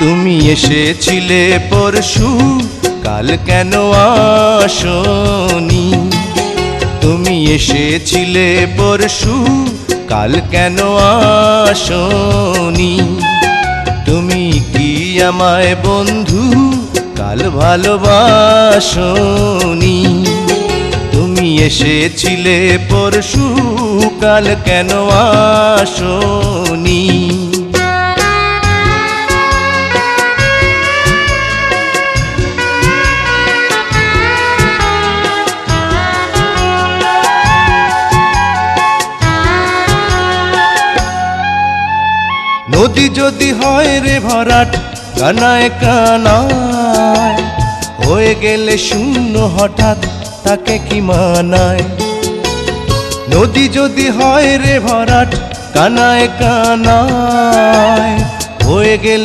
তুমি এসেছিলে পরশু, কাল কেন আসনি? তুমি এসেছিলে পরশু, কাল কেন আসনি? তুমি কি আমায় বন্ধু কাল ভালোবাসনি? তুমি এসেছিলে পরশু, কাল কেন আসনি? নদী যদি হয় রে ভরাট, কানায় কানায় হয়ে গেলে শূন্য হঠাৎ, তাকে কি মানায়? নদী যদি হয় রে ভরাট, কানায় কানায় হয়ে গেলে